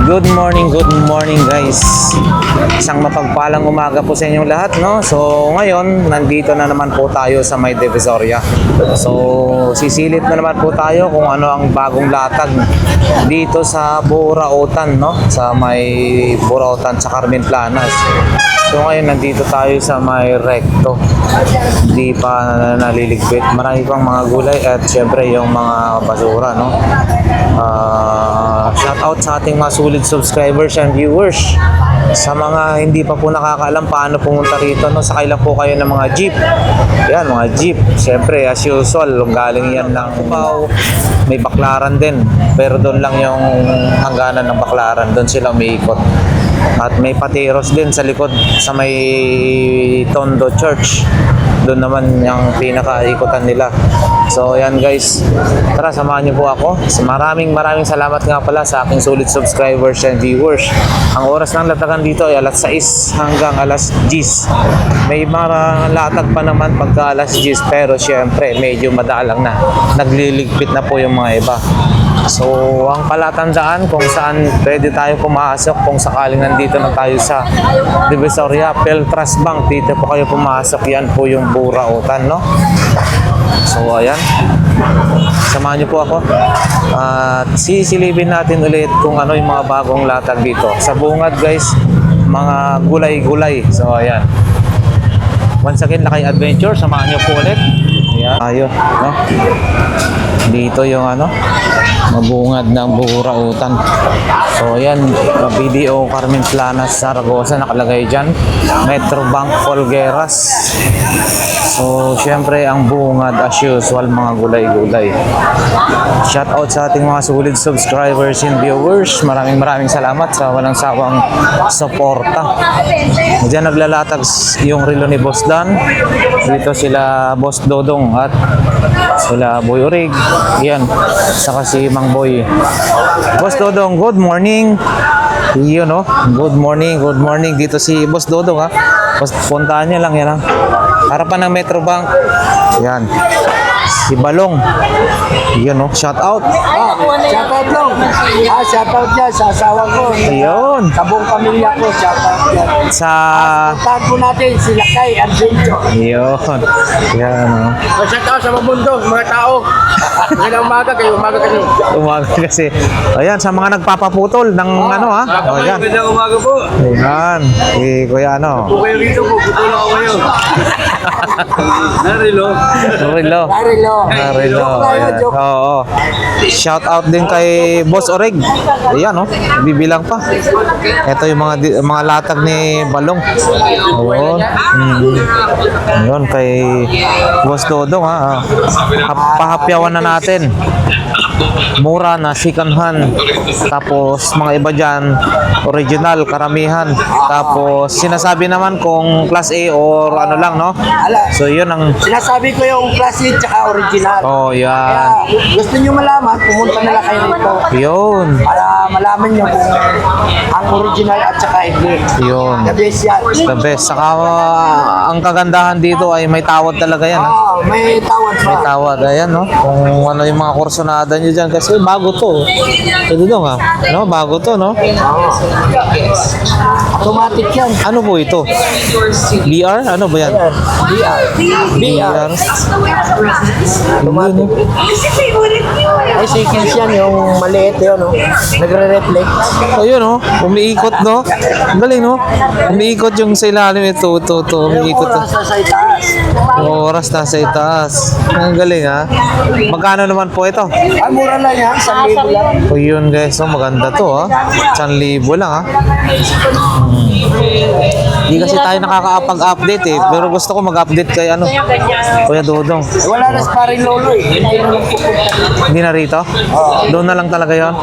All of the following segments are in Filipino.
Good morning guys. Isang mapagpalang umaga po sa inyong lahat, no? So ngayon, nandito na naman po tayo sa May Divisoria. So sisilip na naman po tayo kung ano ang bagong latag dito sa Burautan, no? Sa May Burautan sa Carmen Planas. So ngayon nandito tayo sa May Recto. Hindi pa naliligpit. Marami pang mga gulay at syempre yung mga basura, no? Shout out sa ating mga sulit subscribers and viewers. Sa mga hindi pa po nakakaalam paano pumunta rito, no? Sakay lang po kayo ng mga jeep. Yan, mga jeep. Siyempre, as usual, galing yan ng Cubao. May Baclaran din. Pero doon lang yung hangganan ng Baclaran. Doon sila umiikot. At may Pateros din sa likod sa may Tondo Church. Doon naman yung pinaka-ikutan nila. So yan guys, tara samahan niyo po ako. So, maraming salamat nga pala sa aking sulit subscribers and viewers. Ang oras ng latagan dito ay alas 6 hanggang alas 10. May mga latag pa naman pagka alas 10, pero syempre medyo madalang na. Nagliligpit na po yung mga iba. So, ang palatandaan kung saan pwede tayo pumasok kung sakaling nandito na tayo sa Divisoria, Peltras Bank, dito po kayo pumasok. Yan po yung Burautan, no? So, ayan. Samahan niyo po ako. At sisilipin natin ulit kung ano yung mga bagong latag dito. Sa bungad, guys, mga gulay-gulay. So, ayan. Once again, Lakay Adventure. Samahan niyo po ulit. Ayan. Ayun, no? Dito yung ano, mabungad ng Burautan. So ayan, BDO Carmen Planas, Zaragoza nakalagay dyan. Metro Bank Folgueras. So syempre ang bungad as usual, mga gulay-gulay. Shout out sa ating mga sulit subscribers and viewers. Maraming salamat sa walang sawang suporta. Diyan naglalatag yung relo ni Boss Dan. Dito sila Boss Dodong at sila Boy Orig. Yan, saka si Mang Boy. Boss Dodong, good morning. Yun, no? Good morning. Dito si Boss Dodong, ha? Puntahan niya lang yan, ha? Harapan ng Metro Bank. Yan. Si Balong. Yun, no? Shout out. Shout out lang. Shout out niya sa asawa ko. Ayun. Sa buong pamilya ko, shout out niya. Sa... Puntahan po natin si Lakay Adventure. Yun. Yan, no? Shout out sa mga mundo, mga tao. Magandang umaga kayo, Umaga kasi. Ayan, sa mga nagpapaputol ng ano, ha? O, yan. Magandang umaga po. Ayan. Kuya, ano? Kung kayo rito po, putulong ako kayo. Narilo. Relo. Ayan. Oo. Shout out din kay Boss Oreg. Ayan, no? Bibilang pa. Ito yung mga latag ni Balong. Ayun. Ayun, kay Boss Dodong, ha? Pahapyawan na natin. Mura na, second hand. Tapos mga iba dyan, original, karamihan. Tapos sinasabi naman kung class A or ano lang, no? So yun ang... Sinasabi ko yung classic tsaka original. Oh, yan. Kaya gusto nyo malaman, pumunta na lang kayo rito. Yun. Para malaman nyo kung ang original at saka hindi. Yun. The best yan. The best. Saka ang kagandahan dito ay may tawad talaga yan, ha? May tawad pa. May tawad. Ayan, no? Kung ano yung mga kursonada nyo dyan. Kasi bago to. Ito dong, ha? No? Bago to, no? Automatic yan. Ano po ito? BR? Ano ba yan? BR? Automatic. Ay, sequence yan, yung maliit yun, no? Nagre-reflect. Ayun, no? Umiikot, no? Ang galing, no? Umiikot yung sa ilalim ito. Umiikot. Oras sa itaas. Oras nasa itaas. Ang galing, ha? Magkano naman po ito? Ay, mura lang yan. 1,000 lang. O yun, guys. So, maganda to, ha? 1,000 lang, ha? Hindi kasi tayo nakaka-update, eh. Pero gusto ko mag-update kay ano? Kuya Dodong. Wala na sa paring lolo, eh. Hindi na rito? Doon na lang talaga yun?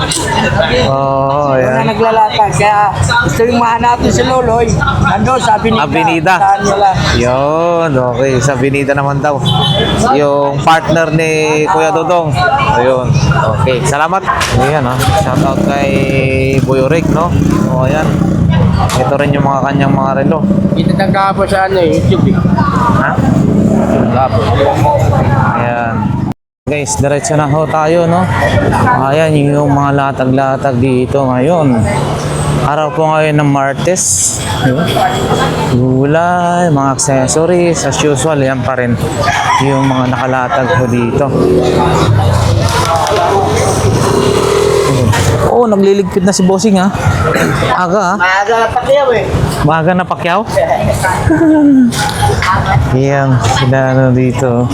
Oo, Wala ayan. naglalatag. Kaya gusto yung mahanapin si Loloy. Nandun sa Avenida. Avenida. Saan nyo lang. Yun, okay. Sa Avenida naman daw. Yung partner ni Kuya Dodong. Ayun. Okay, salamat. Ayan, ha. Shoutout kay Boy Orig, no? O, ayan. Ito rin yung mga kanyang mga relo. Itatang kahapon sa YouTube, eh. Ha? Kahapon. Ayan. Guys, diretso na ho tayo, no? Ayan yung mga latag-latag dito ngayon. Araw po ngayon ng Martes. Gulay, mga accessories, as usual, yan pa rin yung mga nakalatag po dito. Oh, nagliligpit na si Bossing, ha? Aga, ha? Maaga na pakyaw eh. Maaga na Pacquiao? Yan, sila ano dito.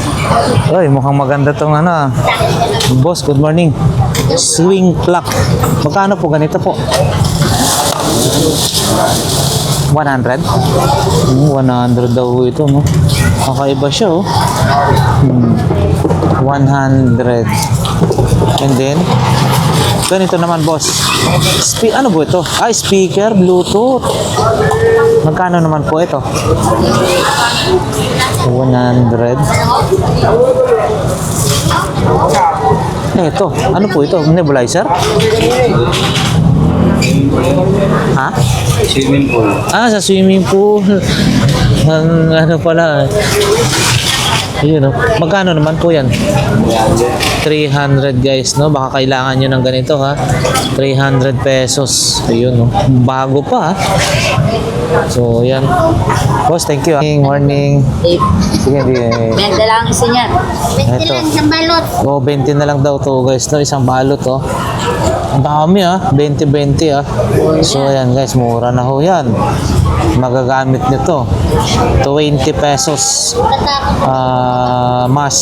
Uy, mukhang maganda tong ano, ah. Boss, good morning. Swing clock. Magkano po ganito po? 100? 100 daw ito, no? Kakaiba siya, oh. 100. And then, ganito naman, boss. Ano po ito? Ay, speaker, Bluetooth. Magkano naman po ito? 100. Ito, ano po ito? Nebulizer? Ha? Swimming pool. Ah, sa swimming pool. Ano pala? Yun, no? Magkano naman po yan? 300 guys, no? Baka kailangan nyo ng ganito, ha? 300 pesos. Ayun, no? Bago pa, ha? So, yan. Boss, thank you, ha? Morning. Sige, sige. 20 lang isa niyan. 20 Ito. lang sa balot. Oh, 20 na lang daw to, guys, no? Isang balot, oh. Ang dami, ha? 20-20, ha? So, ayan, guys. Mura na ho yan. Magagamit nito. 20 pesos. Mas,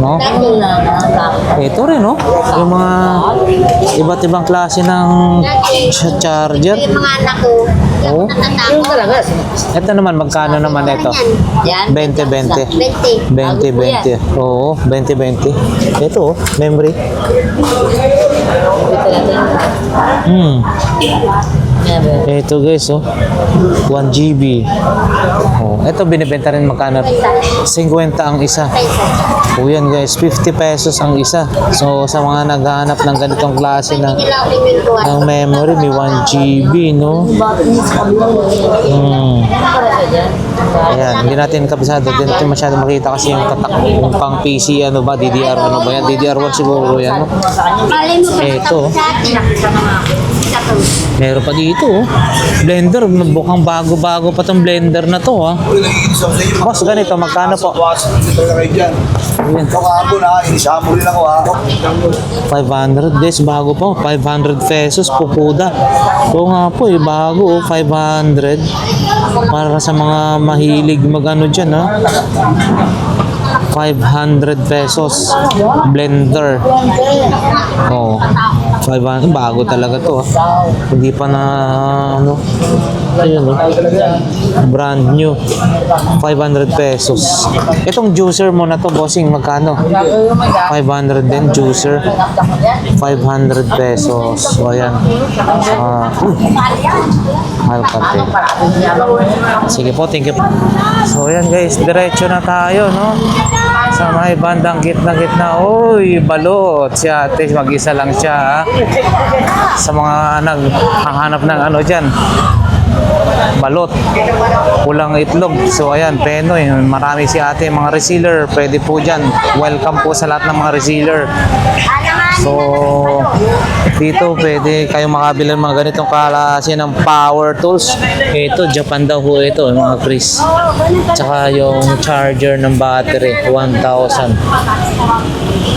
no? Takbo na. Ito rin, no? Yung mga iba't ibang klase ng charger. Yung mga anak ko, Oh. yung natatakot. Talaga. Ito naman, magkano naman ito? Yan. 20-20. 20. 20-20. Oo, 20-20. Ito, oh, memory. Ito guys, oh. 1 GB. Oh, ito binibenta rin magkano? 50 ang isa. Oh, yan guys, 50 pesos ang isa. So, sa mga naghahanap ng ganitong klase ng memory, may 1 GB, no? Ayan, hindi natin kabisado. Hindi natin masyado makita kasi yung tatak, yung pang PC, ano ba, DDR, ano ba yan? DDR1 siguro yan, no? Ito. Meron pa dito, oh. Blender, mukhang bago-bago pa tong blender na to, ha. Boss, ganito, magkano po? Ayan. Ito kahapon ha, inisama rin ako ha. 500 guys, bago po. 500 pesos, pupuda. Oo nga po, bago, oh, 500. Para sa mga mahilig mag-ano dyan, ha. 500 pesos blender. Oh, 500, bago talaga to, ah. Hindi pa na ano. Ayun, oh. Brand new. 500 pesos. Itong juicer mo na to, bossing, magkano? 500 din, juicer. 500 pesos. So, ayan. Mahal pati. Sige po, thank you. So, ayan guys, diretso na tayo, no? Sa may bandang gitna-gitna. Uy, balot. Si ate, mag-isa lang siya, ha? Sa mga naghahanap ng ano dyan, balot, pulang itlog. So ayan, Penoy, marami si ate, mga reseller, pwede po dyan. Welcome po sa lahat ng mga reseller. So dito pwede kayo makabili ng mga ganitong klase ng power tools. Ito, Japan daw po ito, mga Chris. Tsaka yung charger ng battery, 1,000.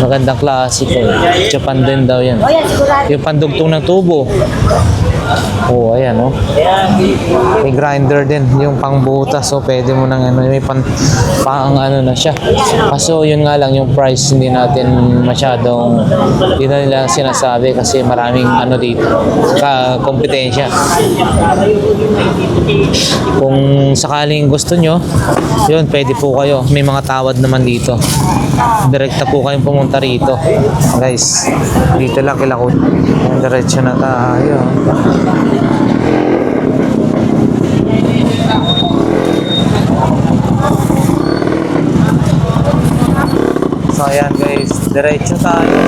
Magandang klase po. Japan din daw yan. Yung pandugtong ng tubo. Oh, ayan, oh. May grinder din, yung pangbutas. So, pwede mo nang ano, may pang ano na siya. Kaso, yun nga lang, yung price hindi natin masyadong, hindi na nila sinasabi kasi maraming ano dito, kompetensya. Kung sakaling gusto nyo, yun, pwede po kayo. May mga tawad naman dito. Direkta po kayong pumunta rito. Guys, dito lang kilakot. Diretso na tayo. So ayan guys, diretso tayo.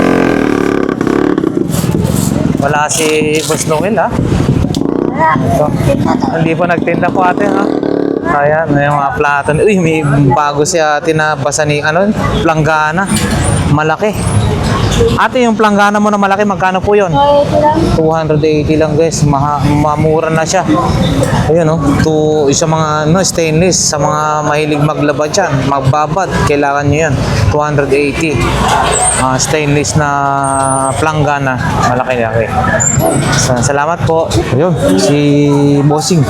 Wala si Boss Noel, ha? So, hindi po nagtinda po ate, ha? Ayan, may mga plato. Uy, may bago si ate na basa ni ano, planggana. malaki. Ate, yung planggana mo na malaki, magkano po yun? 280 lang guys, mamura na siya. Ayun oh, isa mga stainless, sa mga mahilig maglaba dyan, magbabad, kailangan nyo yan. 280. Stainless na planggana, malaki-laki. Salamat po. Ayun, si Bossing.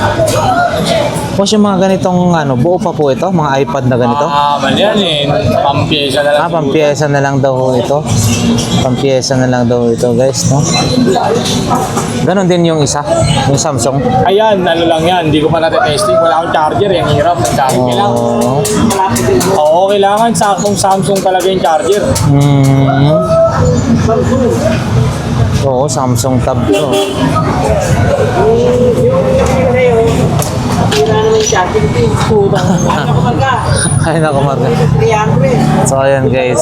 Boss, yung mga ganitong buo pa po ito, mga iPad na ganito? Mali yan eh. Pampiyesa na lang. Pampiyesa na lang daw ito. Pampiyesa na lang daw ito guys, no? Ganon din yung isa, yung Samsung. Ayan, ano lang yan. Hindi ko pa natetesting. Wala akong charger. Ang hirap. Ang charger kailangan. Oo, kailangan. Saktong Samsung talaga yung charger. Oo, Samsung Tab to. Ay, naku, Marga. So, ayan guys,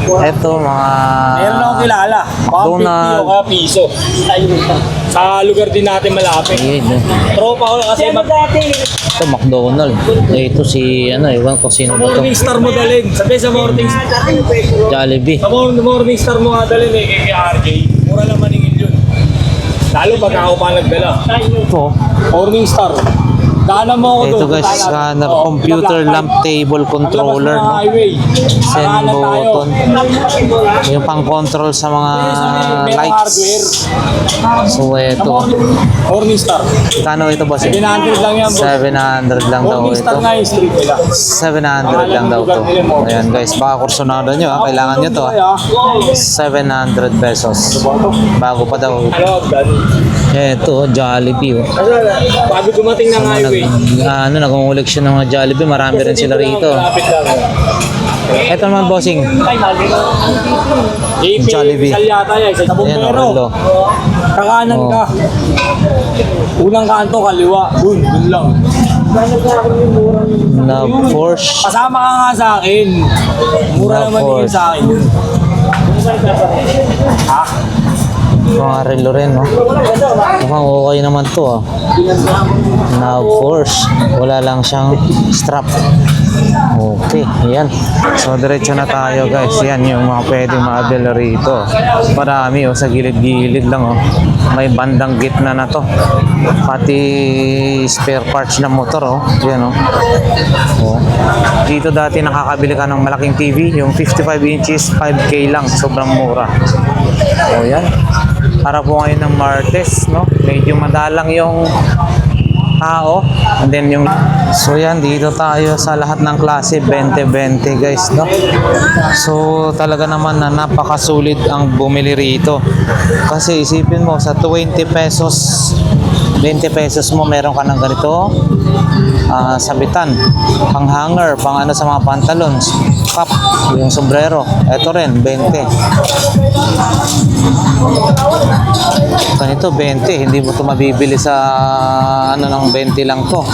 Ito, mga... Meron akong kilala. Baka 50 Donald. o kaya piso. Sa lugar din natin malapit. Ayun, Tropa ko kasi ito, McDonald. Ito si, ewan ko sino ba ito. Morning Star mo dalhin. Sabi sa Morning Star. Jollibee. Sa Morning Star mo nga dalhin kay RJ. Mura lang maningil yun. Lalo pag ako pa nagdala. Ito, Morning Star. Daanan mo ako ito doon. guys, scanner, computer lamp table controller, no? Send button. Yung pang-control sa mga lights. So, ito. Morning Star. Kano ito, boss? 700 lang yan, boss. 700 lang daw Morning ito. Star nga yung street nila. 700 lang daw ito. Ayan guys, baka kursonado nyo, kailangan nyo to. 700 pesos. Bago pa daw. Ano, Dan? Ito, Jollibee. Bago dumating ng highway. Nag-ulik siya ng mga Jollibee. Marami rin sila rito. Malapit lang. Ito naman, bossing. JP, Jollibee. Rizal yata yan. Sa Ayan, Bumbero. Relo. Kakanan ka. Unang kanto, kaliwa. Dun lang. Na Porsche. Kasama ka nga sa akin. Mura Na naman din Porsche. sa akin yun. Ha? Mga relo rin, no? Mukhang okay naman to, Na Porsche. Wala lang siyang strap. Okay, yan. So, diretso na tayo, guys. Yan yung mga pwedeng maabila rito. Marami, sa gilid-gilid lang, May bandang gitna na to. Pati spare parts ng motor, Yan, Dito dati nakakabili ka ng malaking TV. Yung 55 inches, 5K lang. Sobrang mura. Yan. Para po ngayon ng Martes, Medyo madalang yung tao. And then yung... So yan, dito tayo sa lahat ng klase, 20-20 guys, So talaga naman na napakasulit ang bumili rito. Kasi isipin mo, sa 20 pesos, 20 pesos mo, meron ka ng ganito, sabitan, pang hanger, pang sa mga pantalons, cap, yung sombrero. Ito rin, 20. Ganito, 20. Hindi mo ito mabibili sa ng 20 lang to.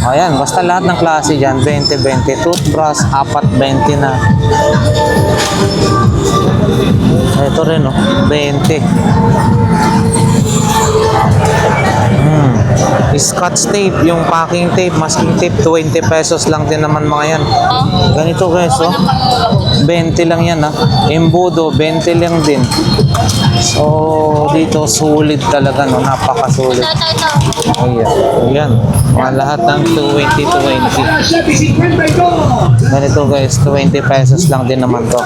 Ayan, basta lahat ng klase dyan, 20-20. Toothbrush, 4-20 na. Ito rin, 20. Scotch tape, yung packing tape, masking tape, 20 pesos lang din naman mga yan. Ganito guys, 20 lang yan, Embudo, 20 lang din. So, dito sulit talaga, napakasulit. Ayan. Mga lahat ng 20-20. Ganito guys, 20 pesos lang din naman to.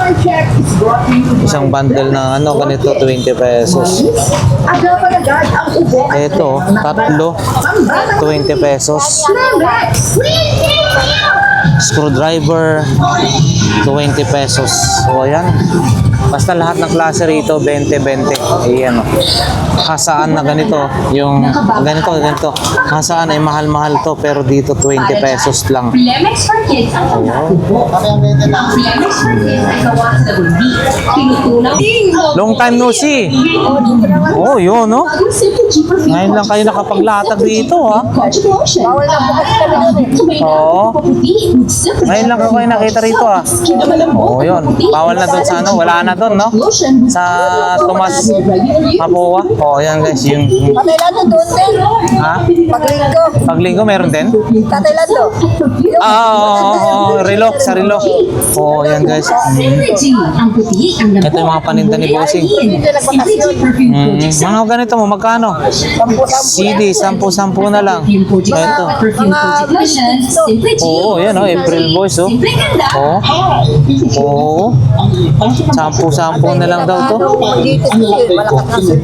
Isang bundle na ganito, 20 pesos. Ito, tatlo, 20 pesos. Screwdriver, 20 pesos. So, ayan. Basta lahat ng klase rito, 20-20. Ayan, Hasaan na ganito, yung ganito. Hasaan ay mahal-mahal to, pero dito 20 pesos lang. Flemex for Kids ang pagkakubok. Ang Flemex for Kids ay gawa sa gundi. Tinutunaw. Long time no see. Oh, yun, Ngayon lang kayo nakapaglatag dito, Bawal na bukas kami. Oo. Ngayon lang ako yung nakita rito ah. Oo, yun. Bawal na doon sa ano, wala na doon, no? Sa Tomas Mapua. Oo, yan guys, yung... Katilado doon din. Ha? Paglinggo. Paglinggo meron din? Katilado. Relo, sa relo. Oo, yan guys. Ito yung mga paninda ni Bossing. Dito nagbakasyon. Mga ganito mo, magkano? CD, 10 na lang. Ito. Oo, yan oh, April Boys oh. Oo. 10 na lang daw to. Dito kasi malakas na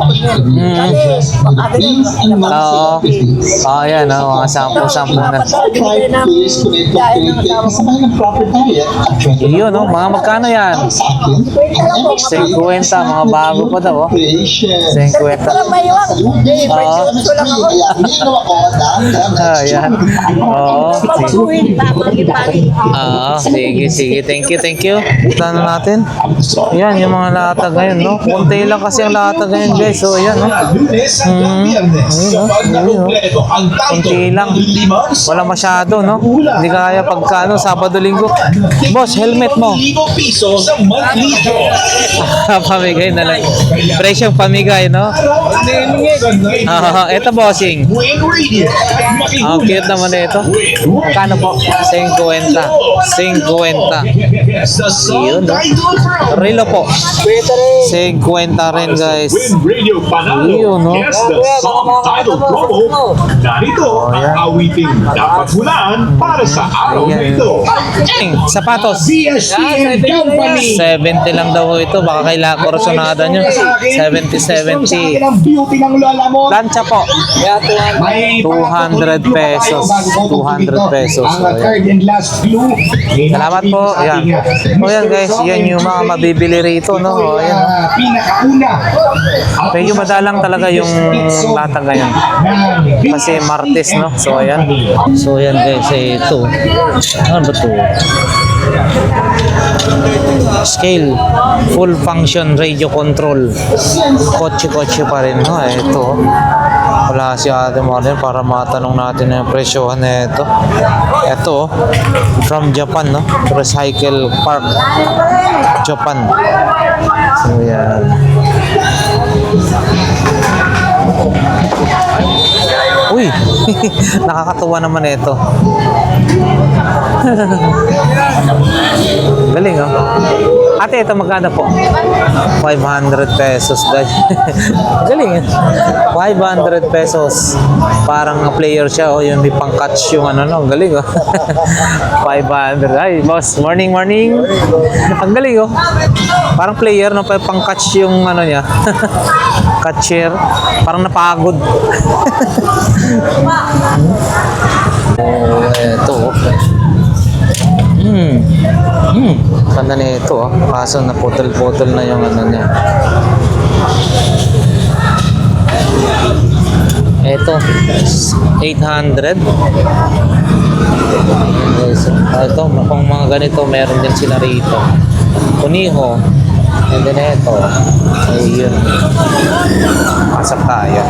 Oo. Yan oh, mga 10 na. Yun oh, mga magkano yan? 50, mga bago pa daw oh. 50. Yan. Oo. Sige. Thank you. Ito natin. Yan, yung mga latag ngayon, no? Kunti lang kasi ang latag ngayon, guys. So, yan, no? Kunti lang. Wala masyado, no? Hindi kaya pagka, ano, Sabado, Linggo. Boss, helmet mo. Pamigay na lang. Presyong pamigay, no? Ito, bossing. Ang cute naman na ito. Kano po? 50. Yun, no? Relo po. 50 rin, guys. Yun, no? Narito ang awiting dapat hulaan para sa araw na ito. Sapatos. BSTN Company. 70 lang daw ito. Baka kailangan korsonada nyo. 70. Beauty ng lola mo. Plancha po. 200 pesos. 200 pesos. Ang third and last clue. Salamat po. Ayan. O yan guys, yan yung mga mabibili rito, no? O, ayan. Pinakauna. Medyo madalang talaga yung latag ngayon. Kasi Martes, no? So ayan. So ayan guys, ito. Ano ba ito? Scale. Full function radio control. Kotse pa rin, no? Ito. Wala si Ate Marlene para matanong natin yung presyohan na ito. Ito, from Japan, no? Recycle Park, Japan. So, yan. Uy! Nakakatuwa naman ito. Galing, oh. Ate, ito magkano po? 500 pesos, guys. Galing, eh. 500 pesos. Parang player siya, oh. Yung may pang-catch yung ano, no. Galing, oh. 500. Ay, boss. Morning. Ang galing, oh. Parang player, no. Pang-catch yung ano niya. Catcher. Parang napagod. Oh, eto. Ganda na ito, oh. Kaso na putol-putol na yung ano niya. Eto, 800. Ito, kung mga ganito, meron din sila rito. Kuniho. And then ito. Ayun. Pasok tayo.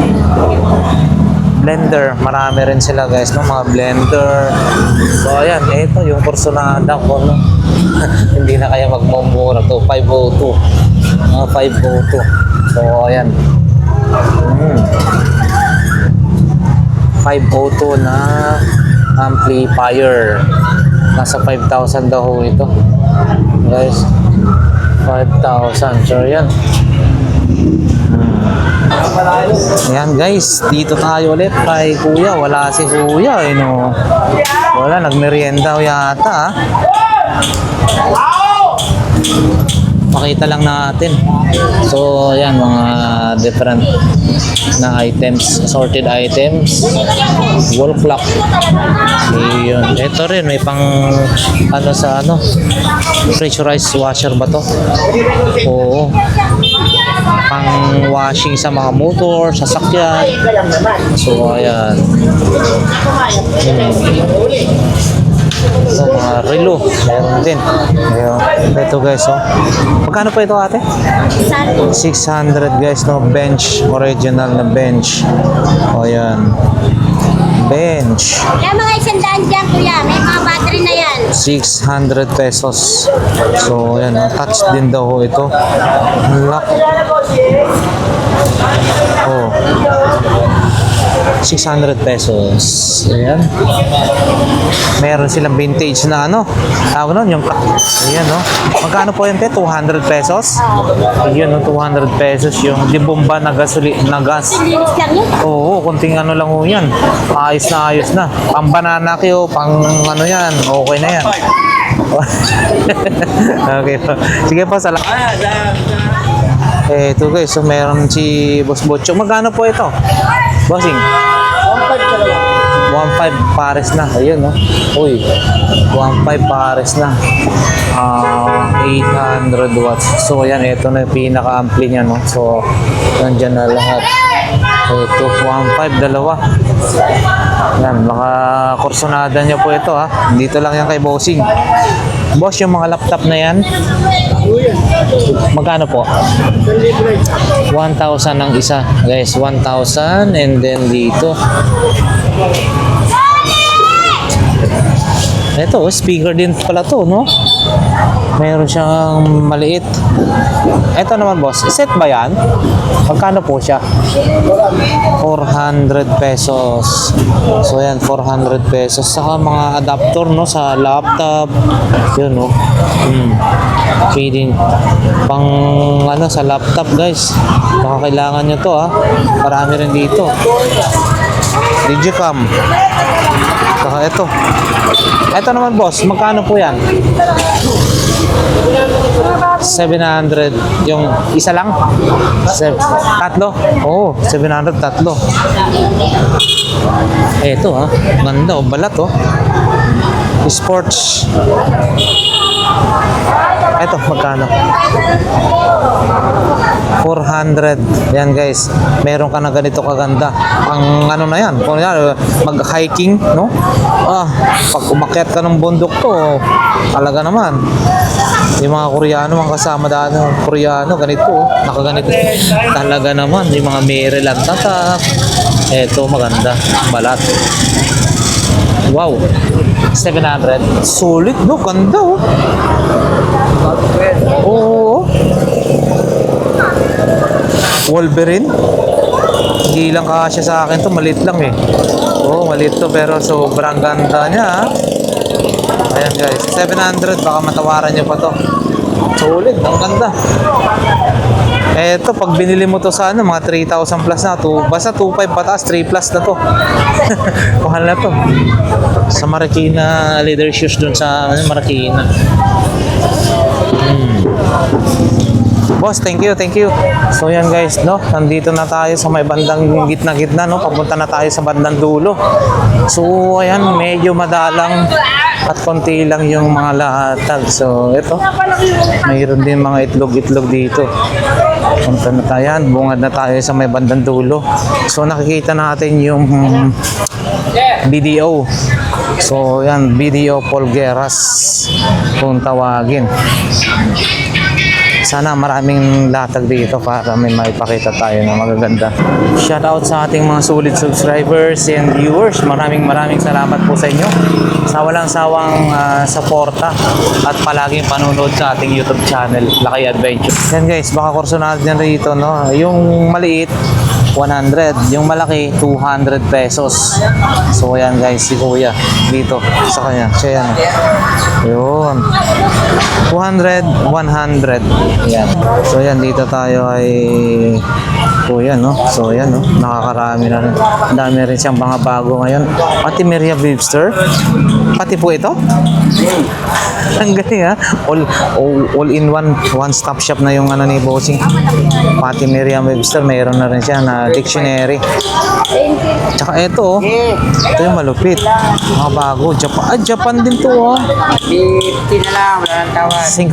Blender, marami rin sila guys, no? Mga blender. So ayan, ito yung Corsonada ko, no? Hindi na kaya magmumura to. 502. 502. So ayan. 502 na amplifier. Nasa 5,000 daw ho ito. Guys, 5,000. So ayan. Ayan guys, dito tayo ulit kay Kuya. Wala si Kuya, eh, no? Wala, nagmerienda yata, ah. Makita lang natin. So, ayan, mga different na items, assorted items. Wall clock. Ayun. Ito rin, may pang ano sa ano, pressurized washer ba to? Oo. Pang washing sa mga motor, sasakyan. So, ayan. So, mga relo, meron din. Ayun. Ito guys, oh. Magkano po ito, ate? 600 guys, no? Bench, original na bench. O, ayan. bench. Kaya mga 100 dyan, kuya. May mga battery na yan. 600 pesos. So, ayan, touch din daw ho ito. Lock. Oh. 600 pesos. Ayan. Meron silang vintage na ano. Tawag nun, yung ayan, no. Magkano po yun, te? 200 pesos? Ayun, no, 200 pesos yung di bomba na gas. Linis lang yun. Oo, kunting ano lang ho yan. Ayos na ayos na. Pang banana kayo, pang ano yan. Okay na yan. Okay po. Sige po, salamat. Ito guys, so meron si Boss Bocho. Magkano po ito? Bossing? 1.5 pares na. Ayun, no? Uy, 1.5 pares na. 800 watts. So, yan. Ito na yung pinaka-ampli niya, no? So, nandyan na lahat. Ito, 1.5, dalawa. Yan, makakursonada niyo po ito, ha? Dito lang yan kay Bossing. Boss, yung mga laptop na yan, magkano po? 1,000 ang isa. Guys, 1,000. And then dito. Ito, speaker din pala to, no? Mayroon siyang maliit. Ito naman, boss. Set ba yan? Magkano po siya? 400 pesos. So, yan, 400 pesos. Saka mga adapter, no? Sa laptop. Yun, no? Feeding. Pang, ano, sa laptop, guys. Baka kailangan nyo to, ha? Marami rin dito. Digicam. Saka ito. Ito naman, boss. Magkano po yan? 700. Yung isa lang? Tatlo? Oo, 700 tatlo. Ito, ha? Ganda, oh. Balat, oh. Sports. Ito, magkano? 400. Yan, guys. Meron ka na ganito kaganda. Ang ano na yan, kung yan, mag-hiking, no? Pag umakyat ka ng bundok to, talaga naman. Yung mga Koreano, mga kasama daan ng Koreano, ganito, nakaganito. Talaga naman, yung mga Maryland tatak. Eto, maganda. Balat. Wow. 700. Solid, no? Ganda, oh. Oo. Wolverine. Hindi lang kasya sa akin to, maliit lang eh. Oo, maliit to pero sobrang ganda niya, ha? Ayan guys, 700, baka matawaran nyo pa to. Solid, ang ganda. Eto, pag binili mo to sa ano, mga 3,000 plus na to. Basta 2,500 pataas, 3 plus na to. Mahal na to. Sa Marikina, leather shoes dun sa Marikina. Boss, thank you, thank you. So yan guys, no, nandito na tayo sa may bandang gitna-gitna, no, papunta na tayo sa bandang dulo. So ayan, medyo madalang at konti lang yung mga lahatag. So ito, mayroon din mga itlog-itlog dito. Punta na tayo, bungad na tayo sa may bandang dulo. So nakikita natin yung BDO. So yan, BDO Polgueras kung tawagin. Sana maraming latag dito para may maipakita tayo na magaganda. Shout out sa ating mga solid subscribers and viewers. Maraming salamat po sa inyo sa walang sawang suporta at palaging panunod sa ating YouTube channel, Lakay Adventure. Yan guys, baka kursunado nyo rito, no? Yung maliit 100, yung malaki 200 pesos. So ayan guys, si Kuya dito sa kanya. Siya yan. Yun. 200, 100. Yan. So yan, dito tayo ay Kuya, no? So yan, no? Nakakarami na rin. Ang dami rin siyang mga bago ngayon. Pati Maria Webster. Pati po ito. Ang galing, ha? All in one stop shop na yung ano ni Bossing. Pati Merriam Webster, mayroon na rin siya na dictionary. Tsaka ito, oh. Ito yung malupit. Mga bago. Japan. Japan din to, oh. 50 na lang, wala nang tawad. 50?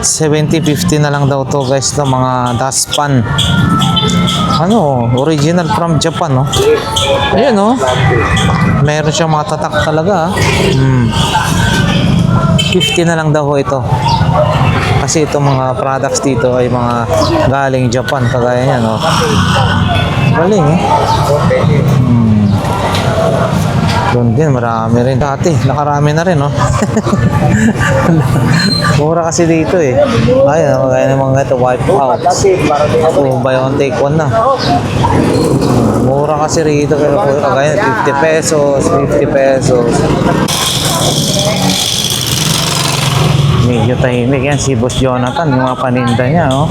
70-50 na lang daw to, guys. To, mga dustpan. Ano, original from Japan, no? Ayun, no? Meron siyang mga tatak talaga, 50 na lang daw ito. Kasi itong mga products dito ay mga galing Japan, kagaya niya, no? Galing eh. Doon din, marami rin dati. Nakarami na rin, no? Mura kasi dito eh. Ayun, kaya naman ito, wipe out. Oh, buy one, take one na. Mura kasi rito. Kaya 50 pesos, 50 pesos. Medyo tahimik yan si Boss Jonathan, yung mga paninda niya, oh.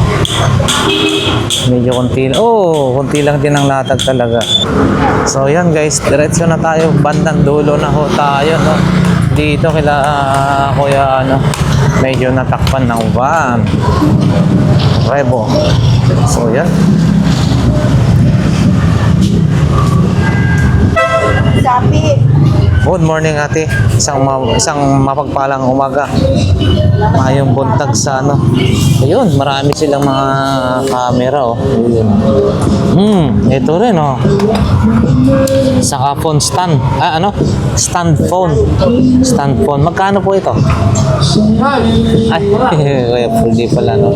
Medyo konti lang din ang latag talaga. So yan guys, diretso na tayo, bandang dulo na ho tayo, no. Dito kila kuya medyo natakpan ng van. Rebo. So yan. Good morning ate. Isang mapagpalang umaga. Mayong buntag sa Ayun, marami silang mga camera oh. Ayun. Ito rin oh. Saka phone stand. Stand phone. Stand phone. Magkano po ito? Ay, kaya hindi pala no.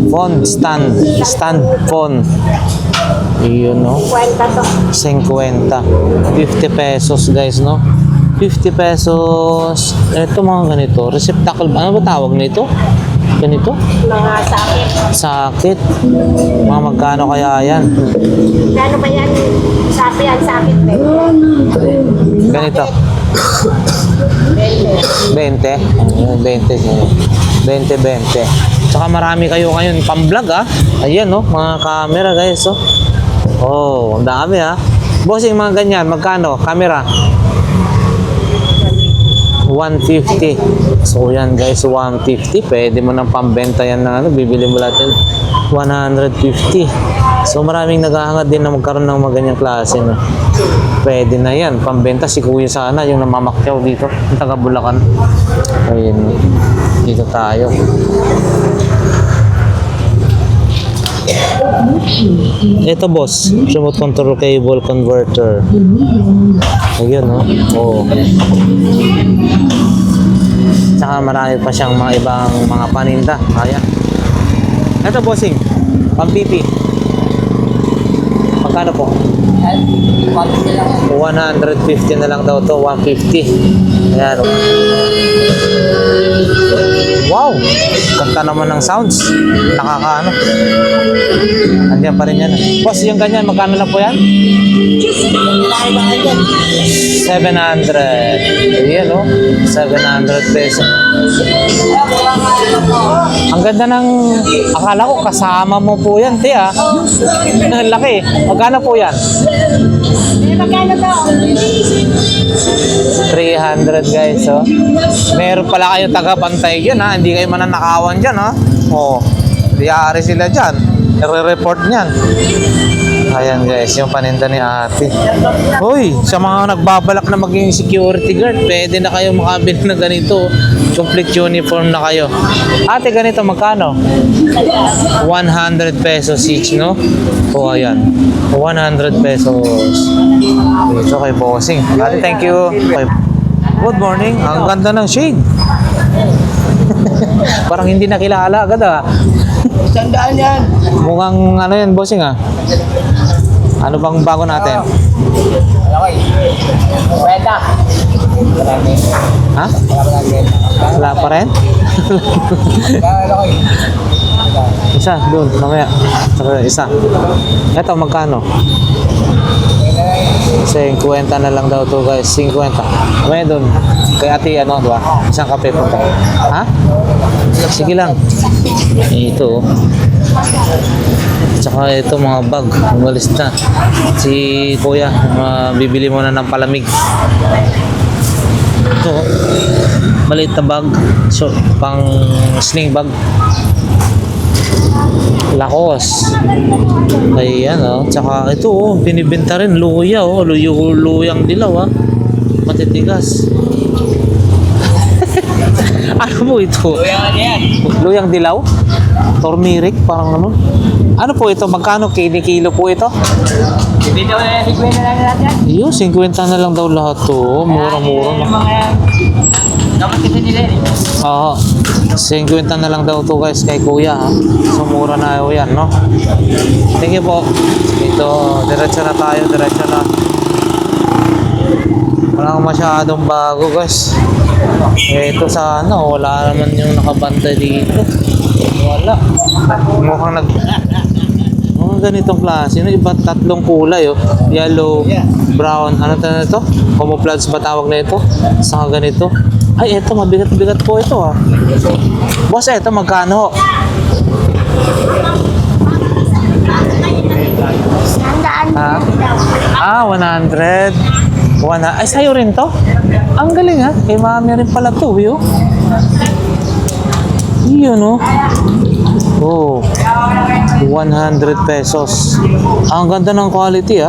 Phone stand. Stand phone. Yun, no? 50. 50 pesos, guys, no? 50 pesos. Ito mga ganito. Receptacle. Ano ba tawag nito? Ganito? Mga sakit. Sakit. Mga magkano kaya yan? Ano ba yan? Sakit. Ganito. 20. 20. Tsaka marami kayo ngayon pang-vlog Ayan no, mga camera guys oh. Oh, ang dami Bossing mga ganyan, magkano? Camera? 150. So yan guys, 150. Pwede mo nang pambenta yan na bibili mo natin 150. So maraming naghahangad din na magkaroon ng mga ganyang klase no. Pwede na yan, pambenta. Si kuya sana yung namamakyaw dito, yung taga Bulacan. Ayun, dito tayo. Ito boss, remote control cable converter. Ayun no. Oh. Tsaka marami pa siyang mga ibang mga paninda. Ayan. Ito bossing, pampipi. Magkano po? 150 na lang daw to, 150. Ayan. Wow! Kanta naman ng sounds. Nakakaano. Andiyan pa rin yan. Boss, yung ganyan, magkano lang po yan? 700. Ayan, no? 700 pesos. Ang ganda ng... Akala ko kasama mo po yan, te, Ang laki. Magkano po yan? Magkano to? 300 guys, oh. Meron pala kayo taga-bantay dyan, Hindi kayo mananakawan dyan, Oh, diyari sila dyan. I-report niyan. Ayan guys, yung paninda ni ate. Hoy, sa mga nagbabalak na maging security guard, pwede na kayo makabili na ganito. Complete uniform na kayo. Ate, ganito magkano? 100 pesos each, no? O, ayan. 100 pesos. Dito kay bossing. Ate, thank you. Good morning. Ang ganda ng shade. Parang hindi nakilala agad, Sandaan yan. Mukhang ano yan, bossing, Ano bang bago natin? Kwenta. Ha? Wala pa rin? Isa, doon, mamaya. Saka isa. Ito, magkano? 50 na lang daw to guys, 50. Mamaya doon. Kay ate, diba? Isang kape po tayo. Ha? Sige lang. Ito, Tsaka ito mga bag, umalis na. Si kuya, bibili muna ng palamig. Ito, maliit na bag. So, pang sling bag. Lakos. Ayan, Tsaka ito, binibenta rin, luya, luyang dilaw, matitigas. Ano po ito? Luyang dilaw? Turmeric, parang ano? Ano po ito? Magkano kilo po ito? Dito na 50 na lang natin. Iyo, 50 na lang daw lahat to. Mura-mura. Mga Dapat kasi nila eh. Oo. 50 na lang daw to guys kay kuya ha. So mura na yan no. Thank you po. Ito, diretso na tayo, diretso na. Wala masyadong bago guys. Ito sana, wala naman yung nakabantay dito. Wala. Mukhang mukhang ganitong klase. No? Iba tatlong kulay oh. Yellow, brown, ano to? Camouflage ba tawag na ito? Saka ganito. Ay, ito, mabigat-bigat po ito ah. Boss, ito magkano? Ha? 100. Ay, sa'yo rin to? Ang galing ha. Kay mami rin pala to, yun. Yun, oh. Oh. 100 pesos. Ang ganda ng quality, ha.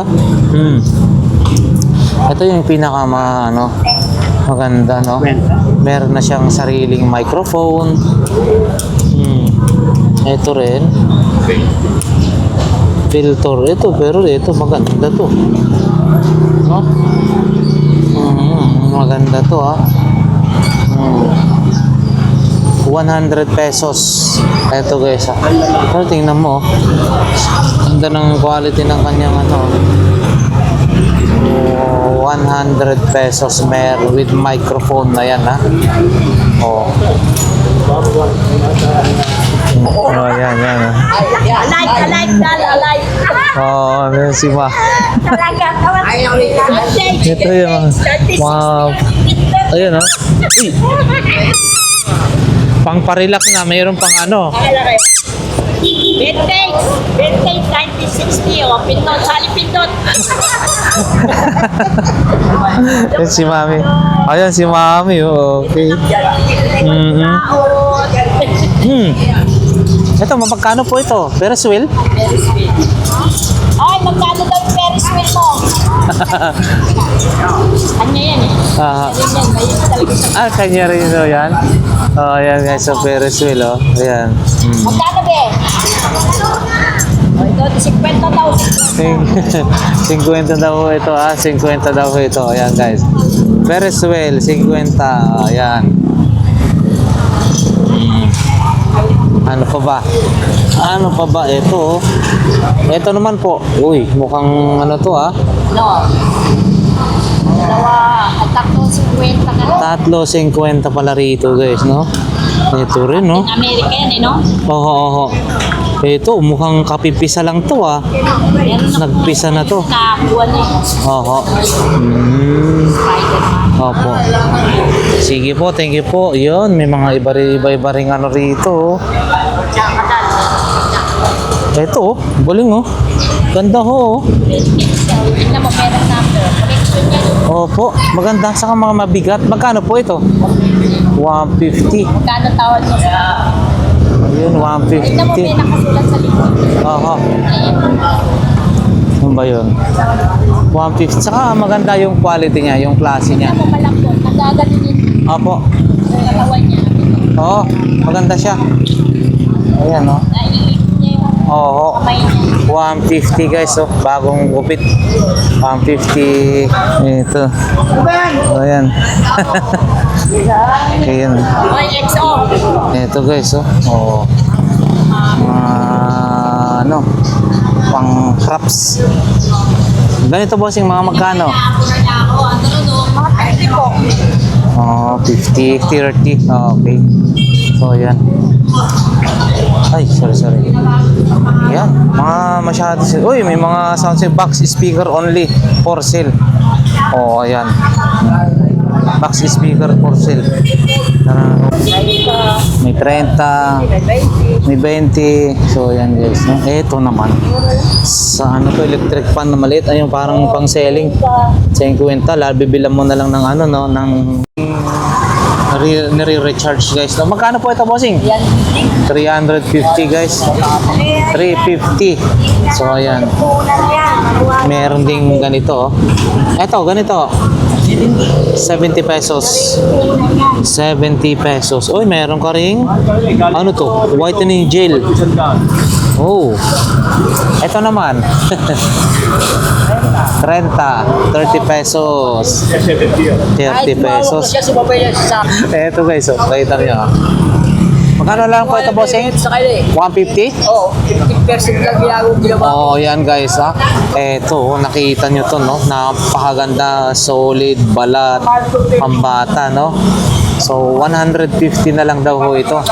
Ito yung pinaka maganda, no? Meron na siyang sariling microphone. Ito rin. Filter. Ito, pero ito maganda to. No? Maganda to ha. 100 pesos. Ito guys ha. Pero tingnan mo. Ganda ng quality ng kanyang 100 pesos with microphone na yan ha. Oh. Oh, yan. Alike. Oh, ano si Ma. Talaga. Ito yung ayun oh. Uy. Pang parilak na, mayroon pang Vintage 1960 o pindot, sali pindot. Yan si Mami. Ayan si Mami. Oh, okay. Ito, magkano po ito? Ferris wheel? Ay, magkano daw yung Ferris wheel mo? Kanya yan eh. Kanya rin ito yan. Oh, ayan guys, sa Ferris wheel, oh. Ayan. Magkano be? O, ito, 50 daw. 50 daw po ito, 50 daw po ito. Ayan guys. Ferris wheel, 50. Ayan. Ano pa ba? Ito. Ito naman po. Uy, mukhang to No. Dalawa, at tatlo 50 ka. 3.50 pala rito guys, no? Ito rin, no? America yan eh, no? Oo. Ito, mukhang kapipisa lang to Nagpisa na to. Nakakuha na eh. Oo. Spider-Man. Opo. Sige po, thank you po. Yun, may mga iba-iba ring rito. Ito, galing Ganda ho. Tingnan mo, meron number. Collection yan. Opo, maganda. Saka mga mabigat. Magkano po ito? 150. Magkano tawad mo? Ayun, Tingnan mo, may 150. nakasulat sa likod. Oo. Ayan. Ano ba yun? 150. Saka maganda yung quality niya, yung klase niya. Tingnan mo, malambot. Nagaganon yung Opo. katawan niya. Oo, maganda siya. Ayan, Naiilit niya yung Oo. kamay niya. 150 guys, bagong gupit. 150. Ito. Ayan. Ayan. Oy, XO. Ito guys, pang crops. Ganito bossing, mga magkano? Mga 50 po. 50, 30. Okay. So, yan. Ay, sorry. Yan, mga masyado sila. Uy, may mga sound system. Box speaker only for sale. Oh, ayan. Box speaker for sale. May 30, may 20. So, yan guys. No? Ito naman. Sa electric fan na maliit. Ayun, parang pang selling. 50. Bibilan mo na lang ng ng nire-recharge guys. No? Magkano po ito, bossing? 350 guys. 350. So, ayan. Meron ding ganito. Ito, ganito. 70 pesos. 70 pesos. Uy, meron ka ring whitening gel. Oh. Ito naman. 30 pesos. 30 pesos. Siya sumabay niya sa Eto guys, oh, kita niyo. ah. Magkano lang po ito, bossing? sa kanila eh. 150? Oo, 50% lang ginawa. Oh, yan guys ah. Eto, nakita nyo to, no? Napakaganda, solid, balat, pambata, no? So, 150 na lang daw ho ito.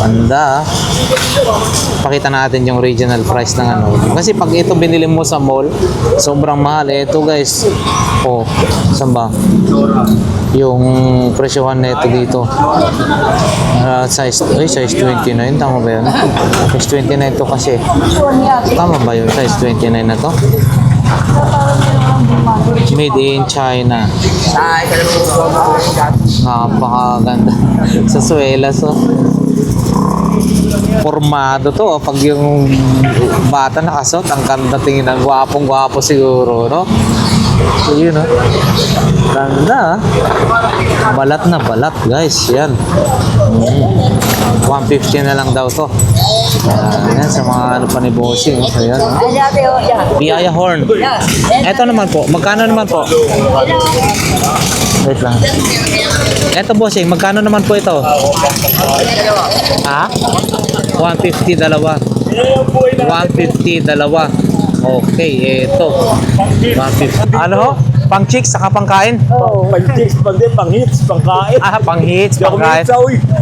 Ganda ah. Pakita natin yung original price ng ano. Kasi pag ito binili mo sa mall, sobrang mahal. Ito guys, oh, saan ba? Yung presyohan na ito dito. Size 29. Tama ba yun? Size 29 to kasi. Tama ba yun? Size 29 na to? Made in China. Napakaganda. Sa suelas, oh. Formado to, oh. Pag yung bata nakasuot, ang ganda tingin, ang gwapong-gwapo siguro, no? So, yun, oh. Ganda, ah. Balat na balat, guys. Yan. 150 na lang daw to. Yan, sa mga ano pa ni Bossing. So, yan, oh. Biaya horn. Ito naman po. Magkano naman po? Wait lang. Ito, Bossing. Magkano naman po ito? Ha? 150 dalawa. 150 dalawa. Okay, ito. 150. Ano ho? Pang chicks saka pang kain? Oo. Pang-chicks, pang-hits, pang-kain. Ah, pang hits, pang kain.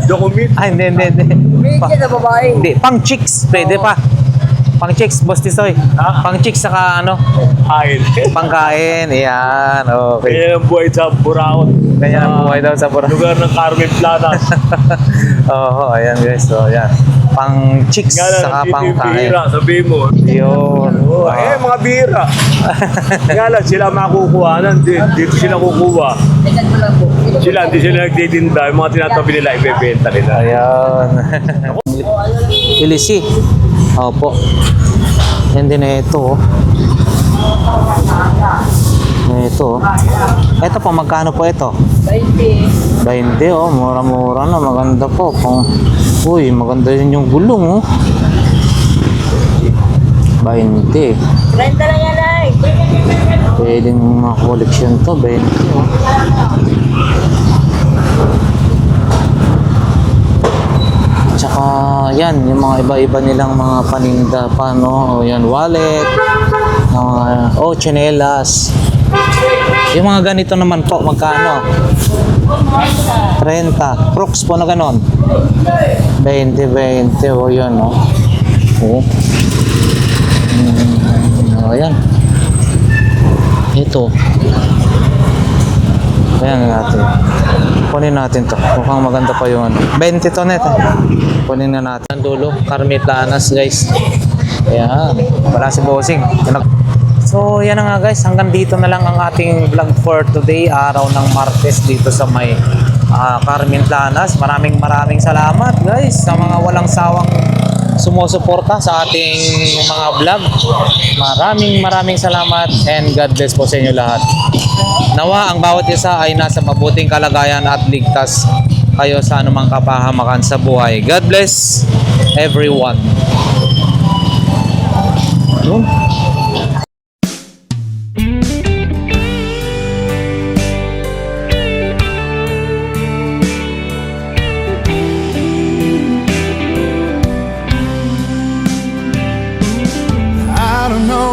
Dokumit. Ah, hindi. Bigyan na babae. Hindi, pang chicks. Pwede pa. Pang chicks, Boss Tisoy. Pang chicks saka ano? Kain. Pang kain. Yan, okay. Ganyan ang buhay sa Buraot. Ganyan ang buhay daw sa Buraot. Lugar ng Carmen Planas. Oo, ayan guys. So, yan. Pang chicks saka pang kain. Sabihin mo. Yun. Mga bira. Nga lang, sila makukuhanan. Dito sila kukuha. Hindi sila nagtitinda. Yung mga tinatabi nila, ibebenta nila. Ayan. Ilisi. Opo. Yan din na ito. Ito. Ito po, magkano po ito? 20. 20, oh. Mura-mura na. Maganda po. Uy, maganda rin yung gulong, oh. 20. 30 lang yan ay. Pwedeng mga collection to, 20, oh. Tsaka, yan, yung mga iba-iba nilang mga paninda pa, no? O, yan, wallet, chinelas. Yung mga ganito naman po, magkano? 30. Crooks po na ganon. 20, o, yan, no? Oh. Ayan. Ito. Ayan natin. Kunin natin to. Mukhang maganda pa yung ano. 20 to net. Kunin na natin. Ang dulo. Carmitanas, guys. Ayan. Wala si Bossing. So, yan na nga guys. Hanggang dito na lang ang ating vlog for today. Araw ng Martes dito sa may Carmen Planas. Maraming salamat guys sa mga walang sawang sumusuporta sa ating mga vlog. Maraming salamat and God bless po sa inyo lahat. Nawa ang bawat isa ay nasa mabuting kalagayan at ligtas kayo sa anumang kapahamakan sa buhay. God bless everyone. Ano?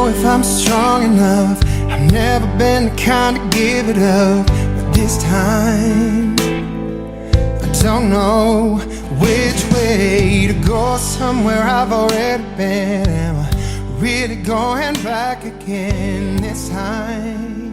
If I'm strong enough, I've never been the kind to give it up, but this time I don't know which way to go. Somewhere I've already been. Am I really going back again this time?